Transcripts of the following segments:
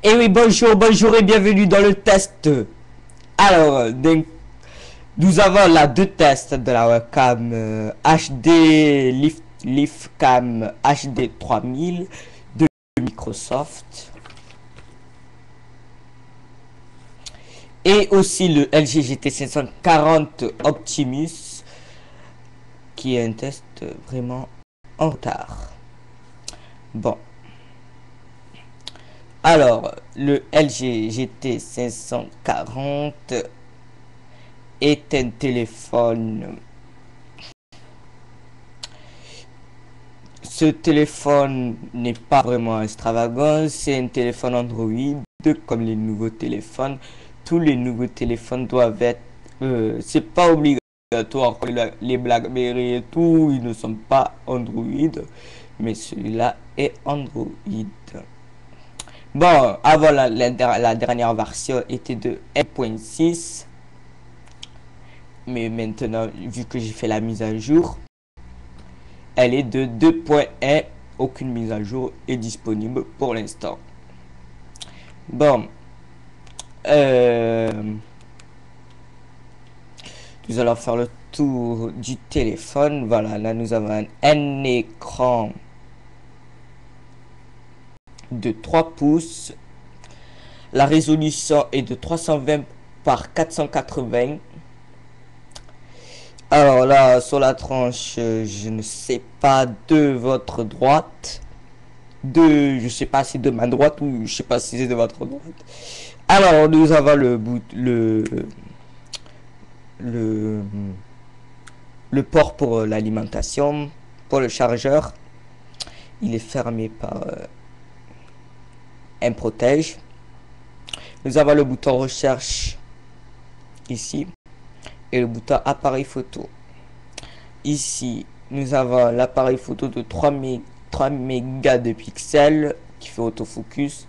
Et oui, bonjour et bienvenue dans le test. Alors, nous avons là deux tests de la webcam HD Liftcam HD 3000 de Microsoft. Et aussi le LG GT 540 Optimus, qui est un test vraiment en retard. Bon. Alors, le LG GT 540 est un téléphone. Ce téléphone n'est pas vraiment extravagant, c'est un téléphone Android, comme les nouveaux téléphones. Tous les nouveaux téléphones doivent être... c'est pas obligatoire, les BlackBerry et tout, ils ne sont pas Android, mais celui-là est Android. Bon, avant la dernière version était de 1.6, mais maintenant, vu que j'ai fait la mise à jour, elle est de 2.1. Aucune mise à jour est disponible pour l'instant. Bon, nous allons faire le tour du téléphone. Voilà, là nous avons un écran de 3 pouces. La résolution est de 320 par 480. Alors là, sur la tranche, je ne sais pas, de votre droite. Je sais pas si c'est de ma droite ou je sais pas si c'est de votre droite. Alors, nous avons le port pour l'alimentation, pour le chargeur. Il est fermé par un protège. Nous avons le bouton recherche ici et le bouton appareil photo. Ici, nous avons l'appareil photo de 3 mégas de pixels qui fait autofocus.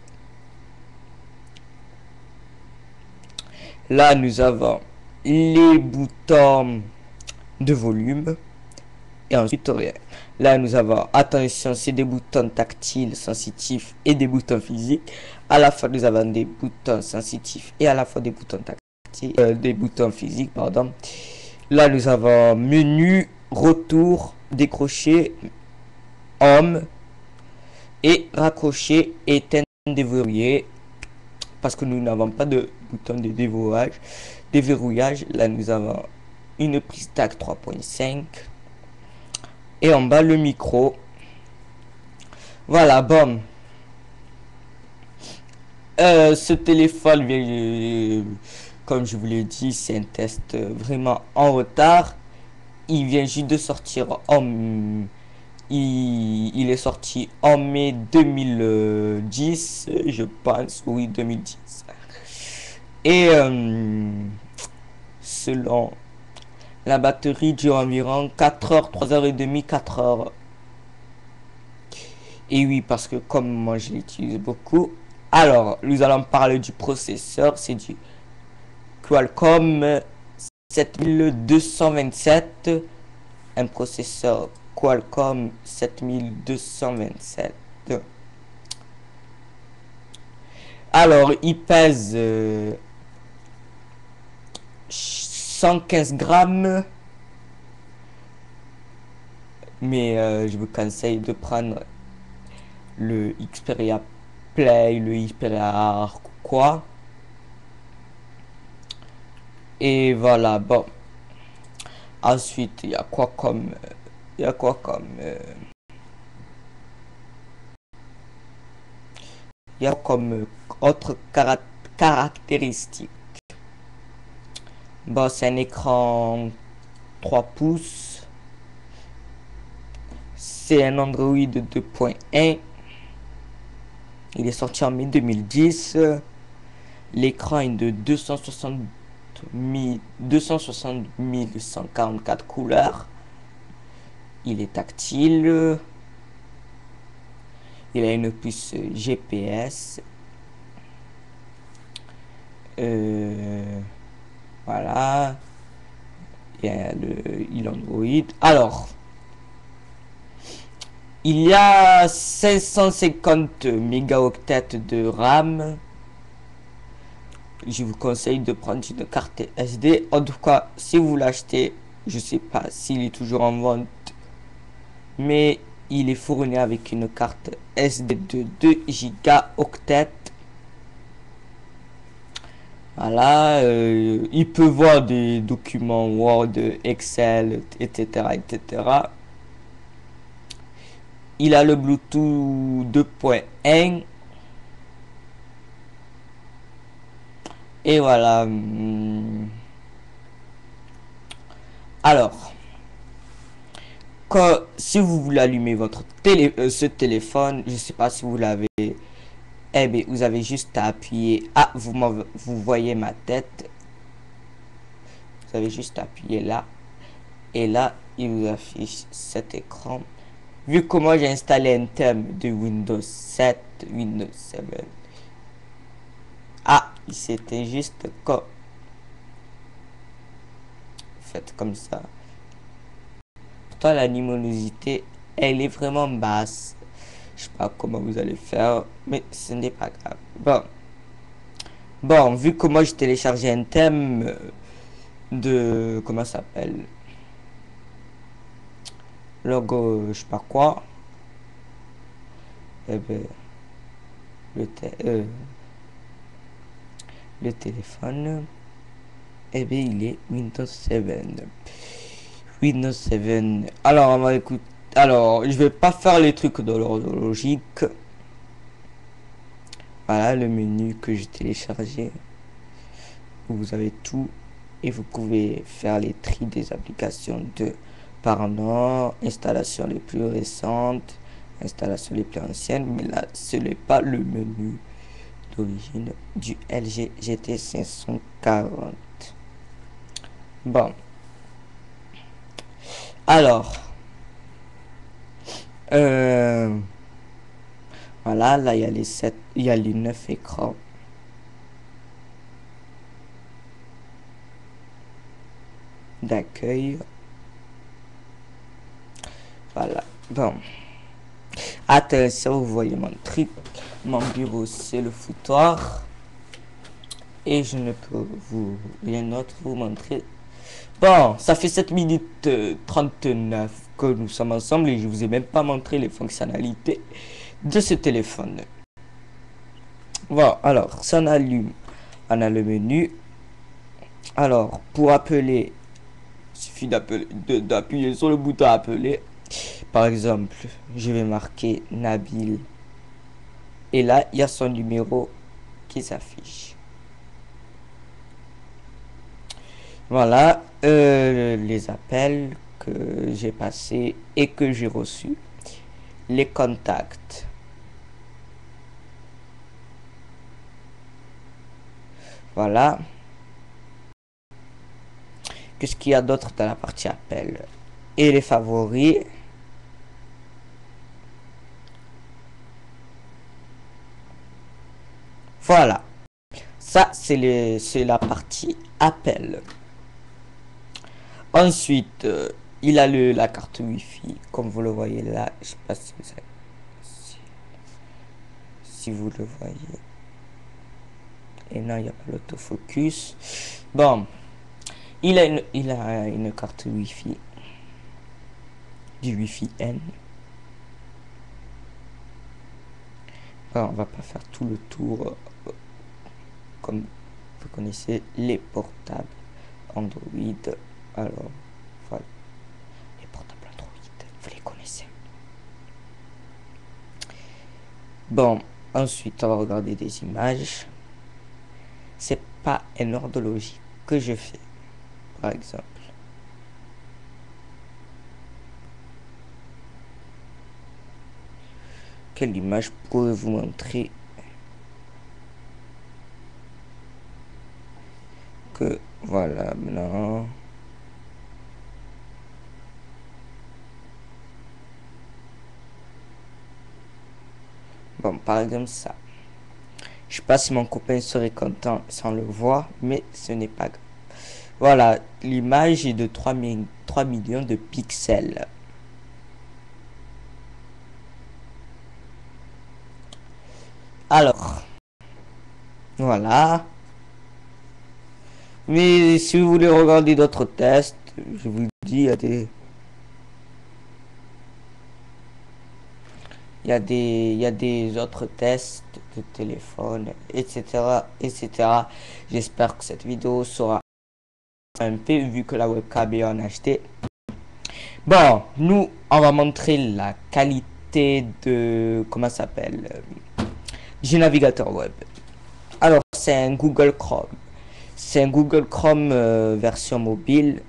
Là, nous avons les boutons de volume et ensuite rien. Là, nous avons, attention, c'est des boutons tactiles, sensitifs et des boutons physiques. À la fois, nous avons des boutons sensitifs et à la fois des boutons tactiles, des boutons physiques, pardon. Là, nous avons menu, retour, décrocher, home et raccrocher, éteindre, déverrouiller, parce que nous n'avons pas de bouton de déverrouillage. Là, nous avons une prise tac 3.5 et en bas le micro. Voilà, bon. Ce téléphone vient, comme je vous l'ai dit, c'est un test vraiment en retard. Il vient juste de sortir il est sorti en mai 2010, je pense, oui, 2010. Et selon la batterie dure environ 4 heures, 3 heures et demie, 4 heures. Et oui, parce que comme moi je l'utilise beaucoup. Alors, nous allons parler du processeur, c'est du Qualcomm 7227, un processeur Qualcomm 7227. Alors, il pèse 115 grammes, mais je vous conseille de prendre le Xperia Play, le Xperia Arc, quoi. Et voilà, bon. Ensuite, il y a quoi comme autre caractéristique. Bon, c'est un écran 3 pouces. C'est un Android 2.1. Il est sorti en mai 2010. L'écran est de 260 144 couleurs. Il est tactile. Il a une puce GPS. Voilà. Il y a Android. Alors, il y a 550 mégaoctets de RAM, je vous conseille de prendre une carte SD. En tout cas, si vous l'achetez, je sais pas s'il est toujours en vente, mais il est fourni avec une carte SD de 2 Go. Voilà, il peut voir des documents Word, Excel, etc., etc. Il a le Bluetooth 2.1. Et voilà. Alors, si vous voulez allumer votre ce téléphone, je sais pas si vous l'avez, eh bien, vous avez juste à appuyer. Ah, vous voyez ma tête. Vous avez juste à appuyer là. Et là, il vous affiche cet écran. Vu que moi j'ai installé un thème de Windows 7, Windows 7. Ah, c'était juste comme. Faites comme ça. Pourtant, la luminosité, elle est vraiment basse. Je sais pas comment vous allez faire, mais ce n'est pas grave. Bon, vu que moi j'ai téléchargé un thème de, comment ça s'appelle, logo, je sais pas quoi, eh ben, le, le téléphone, eh bien, il est Windows 7. Windows 7. Alors, on va écouter. Alors, je vais pas faire les trucs de l'ordre logique. Voilà le menu que j'ai téléchargé. Vous avez tout et vous pouvez faire les tri des applications de par nom, installation les plus récentes, installation les plus anciennes, mais là ce n'est pas le menu d'origine du LG GT 540. Bon, alors voilà, là il y a les 7, il y a les 9 écrans. D'accueil. Voilà. Bon. Attention, vous voyez mon truc. Mon bureau, c'est le foutoir. Et je ne peux vous rien d'autre vous montrer. Bon, ça fait 7 minutes 39 que nous sommes ensemble et je vous ai même pas montré les fonctionnalités de ce téléphone. Bon, alors, ça on allume. On a le menu. Alors, pour appeler, il suffit d'appuyer sur le bouton appeler. Par exemple, je vais marquer Nabil. Et là, il y a son numéro qui s'affiche. Voilà, les appels que j'ai passés et que j'ai reçus. Les contacts. Voilà. Qu'est-ce qu'il y a d'autre dans la partie appel? Et les favoris. Voilà. Ça, c'est la partie appel. Ensuite, il a la carte Wi-Fi, comme vous le voyez là. Je sais pas si vous le voyez. Et non, il n'y a pas l'autofocus. Bon, il a une carte Wi-Fi, du Wi-Fi N. Bon, on va pas faire tout le tour. Comme vous connaissez les portables Android. Alors, voilà. Les portables Android, vous les connaissez. Bon, ensuite, on va regarder des images. C'est pas un ordre logique que je fais. Par exemple. Quelle image pourrais-vous montrer que voilà maintenant. Bon, par exemple ça. Je sais pas si mon copain serait content sans le voir, mais ce n'est pas grave. Voilà, l'image est de 3 millions de pixels. Alors, voilà. Mais si vous voulez regarder d'autres tests, je vous dis, il y a des autres tests de téléphone, etc., etc. J'espère que cette vidéo sera un peu vu que la webcam est en HD. Bon, nous, on va montrer la qualité de, comment ça s'appelle, du navigateur web. Alors, c'est un Google Chrome. C'est un Google Chrome version mobile.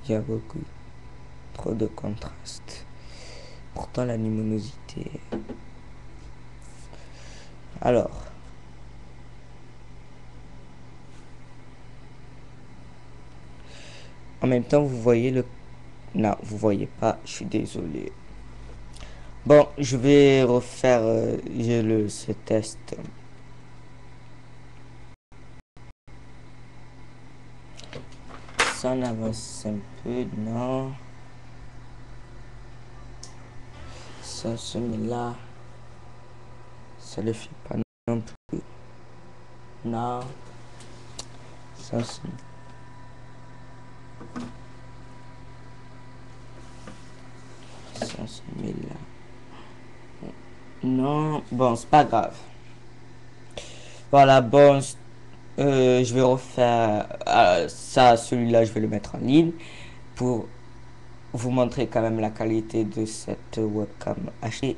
Il y a beaucoup trop de contraste. Pourtant, la luminosité. Alors, en même temps, vous voyez le... Non, vous voyez pas, je suis désolé. Bon, je vais refaire ce test. Ça, on avance un peu, non. Ça se met là. Ça le fait pas non plus. Non. Ça se... Ça se met là. Non, bon, c'est pas grave. Voilà, bon, je vais refaire ça, celui-là, je vais le mettre en ligne pour vous montrer quand même la qualité de cette webcam HD.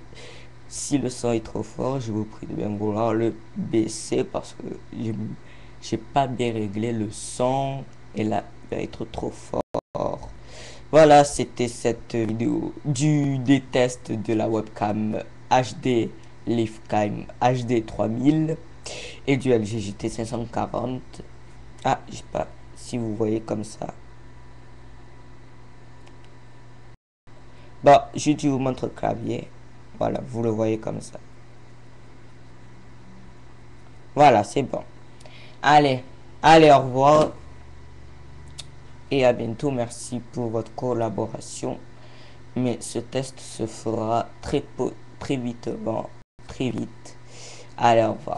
Si le son est trop fort, je vous prie de bien vouloir le baisser parce que j'ai pas bien réglé le son et là, il va être trop fort. Voilà, c'était cette vidéo des tests de la webcam HD Livecam HD 3000 et du LG GT 540. Ah, je sais pas si vous voyez comme ça. Bon, je vous montre le clavier. Voilà, vous le voyez comme ça. Voilà, c'est bon. Allez, allez, au revoir. Et à bientôt. Merci pour votre collaboration. Mais ce test se fera très vite. Bon, très vite. Allez, au revoir.